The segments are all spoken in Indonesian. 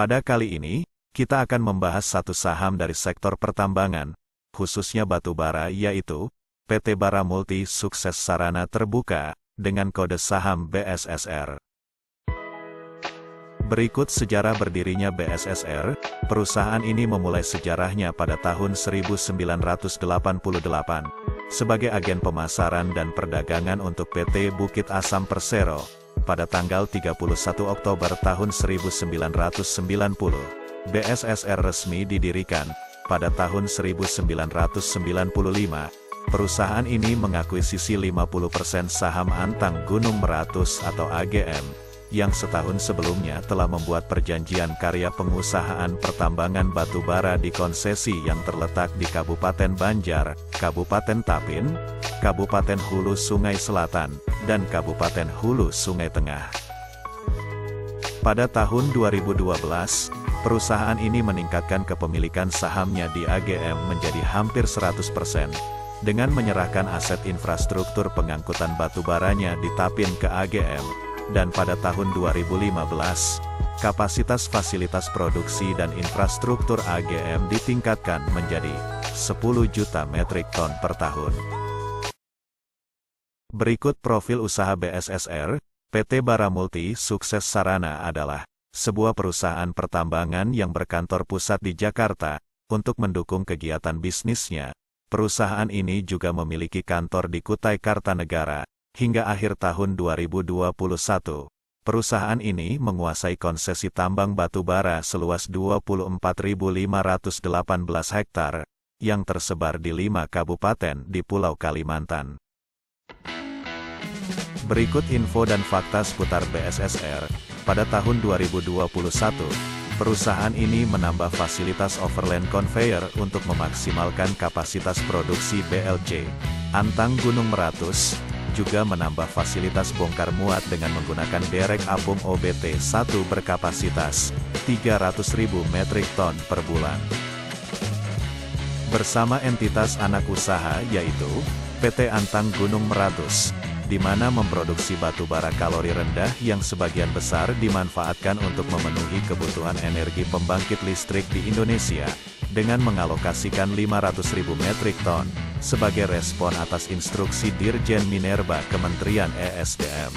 Pada kali ini, kita akan membahas satu saham dari sektor pertambangan, khususnya batubara, yaitu PT Bara Multi Sukses Sarana Terbuka, dengan kode saham BSSR. Berikut sejarah berdirinya BSSR. Perusahaan ini memulai sejarahnya pada tahun 1988, sebagai agen pemasaran dan perdagangan untuk PT Bukit Asam Persero. Pada tanggal 31 Oktober tahun 1990, BSSR resmi didirikan. Pada tahun 1995, perusahaan ini mengakuisisi 50% saham Antang Gunung Meratus atau AGM, yang setahun sebelumnya telah membuat perjanjian karya pengusahaan pertambangan batubara di konsesi yang terletak di Kabupaten Banjar, Kabupaten Tapin, Kabupaten Hulu Sungai Selatan, dan Kabupaten Hulu Sungai Tengah. Pada tahun 2012, perusahaan ini meningkatkan kepemilikan sahamnya di AGM menjadi hampir 100%, dengan menyerahkan aset infrastruktur pengangkutan batubaranya di Tapin ke AGM. Dan pada tahun 2015, kapasitas fasilitas produksi dan infrastruktur AGM ditingkatkan menjadi 10 juta metrik ton per tahun. Berikut profil usaha BSSR. PT Bara Multi Sukses Sarana adalah sebuah perusahaan pertambangan yang berkantor pusat di Jakarta. Untuk mendukung kegiatan bisnisnya, perusahaan ini juga memiliki kantor di Kutai Kartanegara. Hingga akhir tahun 2021, perusahaan ini menguasai konsesi tambang batubara seluas 24.518 hektar, yang tersebar di 5 kabupaten di Pulau Kalimantan. Berikut info dan fakta seputar BSSR. Pada tahun 2021, perusahaan ini menambah fasilitas overland conveyor untuk memaksimalkan kapasitas produksi BLC. Antang Gunung Meratus juga menambah fasilitas bongkar muat dengan menggunakan derek apung OBT1 berkapasitas 300.000 metrik ton per bulan. Bersama entitas anak usaha yaitu PT Antang Gunung Meratus, di mana memproduksi batubara kalori rendah yang sebagian besar dimanfaatkan untuk memenuhi kebutuhan energi pembangkit listrik di Indonesia, dengan mengalokasikan 500.000 metrik ton, sebagai respon atas instruksi Dirjen Minerba Kementerian ESDM.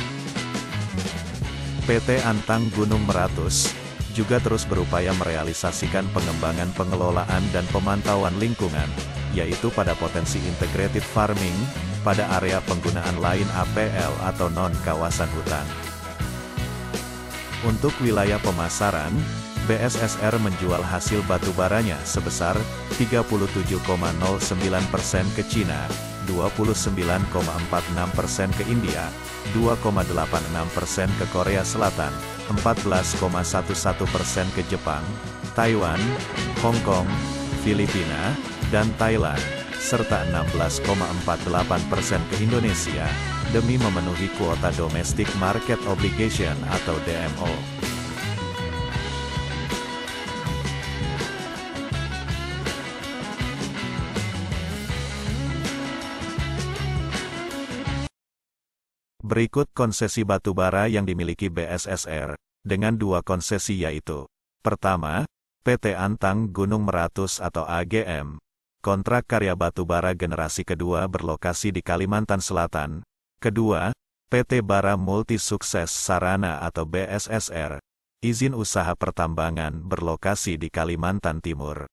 PT Antang Gunung Meratus juga terus berupaya merealisasikan pengembangan pengelolaan dan pemantauan lingkungan, yaitu pada potensi integrated farming, pada area penggunaan lain APL atau non-kawasan hutan. Untuk wilayah pemasaran, BSSR menjual hasil batubaranya sebesar 37,09% ke Cina, 29,46% ke India, 2,86% ke Korea Selatan, 14,11% ke Jepang, Taiwan, Hong Kong, Filipina, dan Thailand, serta 16,48% ke Indonesia, demi memenuhi kuota Domestic Market Obligation atau DMO. Berikut konsesi batubara yang dimiliki BSSR, dengan 2 konsesi yaitu: pertama, PT Antang Gunung Meratus atau AGM, kontrak karya batubara generasi kedua berlokasi di Kalimantan Selatan. Kedua, PT Bara Multi Sukses Sarana atau BSSR, izin usaha pertambangan berlokasi di Kalimantan Timur.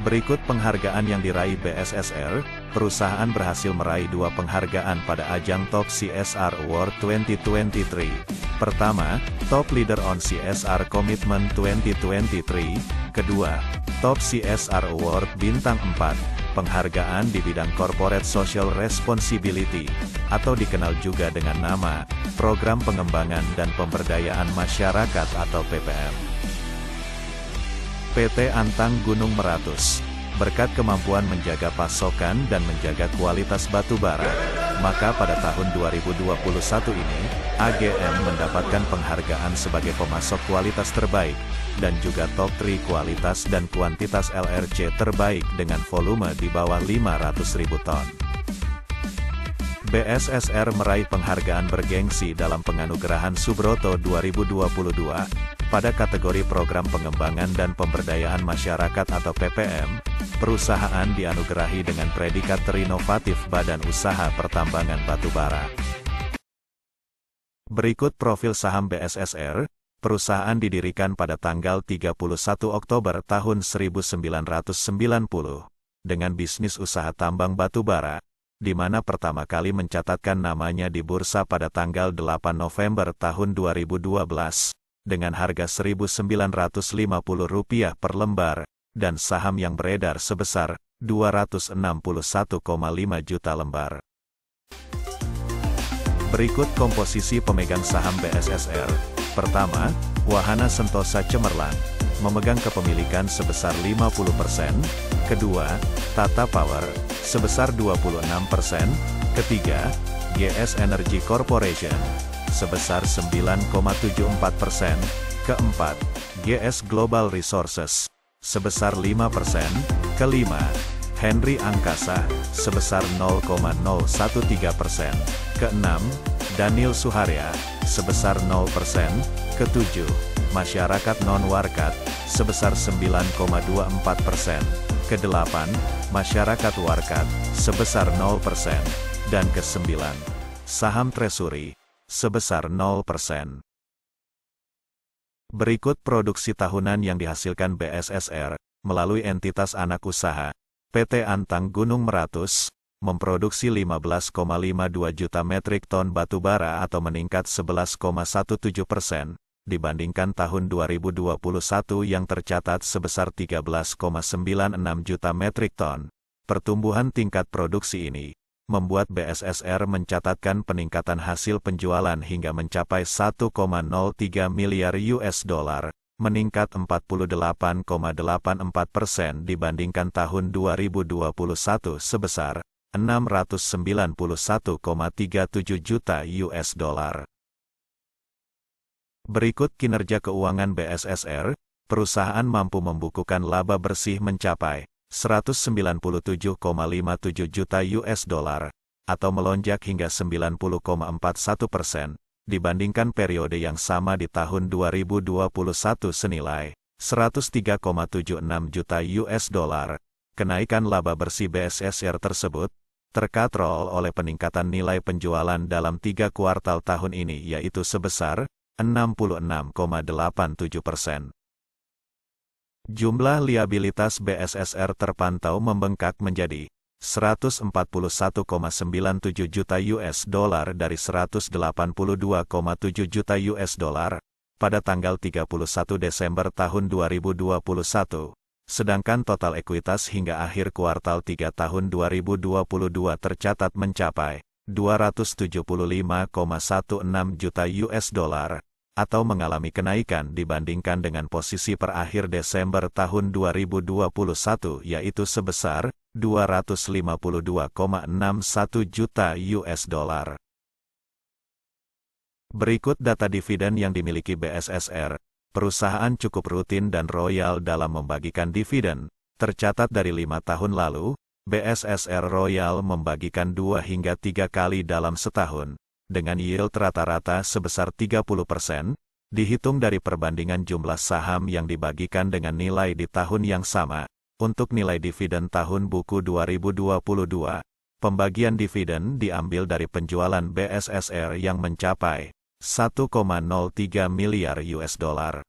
Berikut penghargaan yang diraih BSSR. Perusahaan berhasil meraih 2 penghargaan pada ajang Top CSR Award 2023. Pertama, Top Leader on CSR Commitment 2023. Kedua, Top CSR Award Bintang 4, penghargaan di bidang Corporate Social Responsibility, atau dikenal juga dengan nama Program Pengembangan dan Pemberdayaan Masyarakat atau PPM. PT Antang Gunung Meratus, berkat kemampuan menjaga pasokan dan menjaga kualitas batubara, maka pada tahun 2021 ini, AGM mendapatkan penghargaan sebagai pemasok kualitas terbaik, dan juga top 3 kualitas dan kuantitas LRC terbaik dengan volume di bawah 500.000 ton. BSSR meraih penghargaan bergengsi dalam penganugerahan Subroto 2022, Pada kategori Program Pengembangan dan Pemberdayaan Masyarakat atau PPM, perusahaan dianugerahi dengan predikat terinovatif Badan Usaha Pertambangan Batubara. Berikut profil saham BSSR. Perusahaan didirikan pada tanggal 31 Oktober tahun 1990, dengan bisnis usaha tambang batubara, di mana pertama kali mencatatkan namanya di bursa pada tanggal 8 November tahun 2012, dengan harga Rp1.950 per lembar, dan saham yang beredar sebesar 261,5 juta lembar. Berikut komposisi pemegang saham BSSR. Pertama, Wahana Sentosa Cemerlang, memegang kepemilikan sebesar 50%. Kedua, Tata Power, sebesar 26%. Ketiga, GS Energy Corporation, sebesar 9,74%. Keempat, GS Global Resources, sebesar 5%. Kelima, Henry Angkasa, sebesar 0,013%. Keenam, Daniel Suharya, sebesar 0%. Ketujuh, Masyarakat Non-Warkat, sebesar 9,24%. Kedelapan, Masyarakat Warkat, sebesar 0%. Dan kesembilan, Saham Treasury, sebesar 0%. Berikut produksi tahunan yang dihasilkan BSSR, melalui entitas anak usaha. PT Antang Gunung Meratus, memproduksi 15,52 juta metrik ton batubara atau meningkat 11,17%, dibandingkan tahun 2021 yang tercatat sebesar 13,96 juta metrik ton. Pertumbuhan tingkat produksi ini membuat BSSR mencatatkan peningkatan hasil penjualan hingga mencapai 1,03 miliar US$, meningkat 48,84% dibandingkan tahun 2021 sebesar 691,37 juta US$. Berikut kinerja keuangan BSSR. Perusahaan mampu membukukan laba bersih mencapai 197,57 juta US$, atau melonjak hingga 90,41%, dibandingkan periode yang sama di tahun 2021 senilai 103,76 juta US$. Kenaikan laba bersih BSSR tersebut terkatrol oleh peningkatan nilai penjualan dalam 3 kuartal tahun ini, yaitu sebesar 66,87%. Jumlah liabilitas BSSR terpantau membengkak menjadi 141,97 juta US$ dari 182,7 juta US$ pada tanggal 31 Desember tahun 2021, sedangkan total ekuitas hingga akhir kuartal 3 tahun 2022 tercatat mencapai 275,16 juta US$, atau mengalami kenaikan dibandingkan dengan posisi per akhir Desember tahun 2021, yaitu sebesar 252,61 juta US$. Berikut data dividen yang dimiliki BSSR. Perusahaan cukup rutin dan royal dalam membagikan dividen. Tercatat dari 5 tahun lalu, BSSR Royal membagikan 2 hingga 3 kali dalam setahun, dengan yield rata-rata sebesar 30%, dihitung dari perbandingan jumlah saham yang dibagikan dengan nilai di tahun yang sama. Untuk nilai dividen tahun buku 2022, pembagian dividen diambil dari penjualan BSSR yang mencapai 1,03 miliar US$.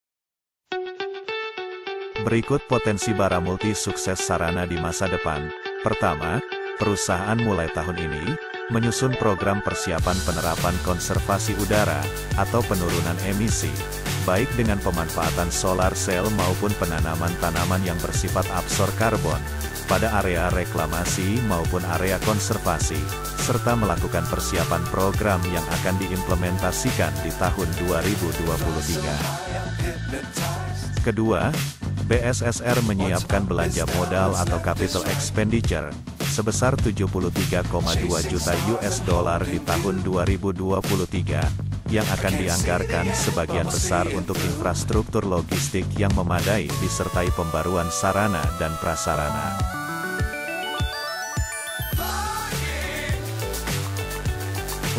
Berikut potensi bara multi sukses Sarana di masa depan. Pertama, perusahaan mulai tahun ini menyusun program persiapan penerapan konservasi udara atau penurunan emisi, baik dengan pemanfaatan solar cell maupun penanaman tanaman yang bersifat absorb karbon pada area reklamasi maupun area konservasi, serta melakukan persiapan program yang akan diimplementasikan di tahun 2023. Kedua, BSSR menyiapkan belanja modal atau capital expenditure sebesar 73,2 juta US$ di tahun 2023, yang akan dianggarkan sebagian besar untuk infrastruktur logistik yang memadai disertai pembaruan sarana dan prasarana.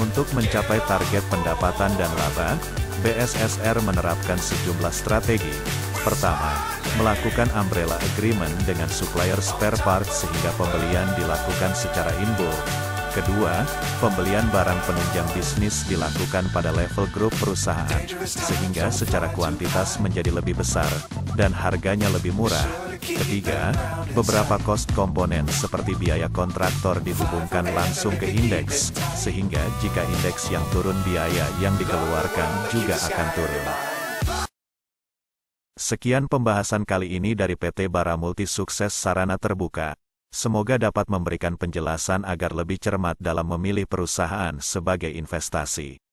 Untuk mencapai target pendapatan dan laba, BSSR menerapkan sejumlah strategi. Pertama, melakukan umbrella agreement dengan supplier spare parts sehingga pembelian dilakukan secara in-bulk. Kedua, pembelian barang penunjang bisnis dilakukan pada level grup perusahaan, sehingga secara kuantitas menjadi lebih besar, dan harganya lebih murah. Ketiga, beberapa cost komponen seperti biaya kontraktor dihubungkan langsung ke indeks, sehingga jika indeks yang turun biaya yang dikeluarkan juga akan turun. Sekian pembahasan kali ini dari PT Bara Multi Sukses Sarana Terbuka. Semoga dapat memberikan penjelasan agar lebih cermat dalam memilih perusahaan sebagai investasi.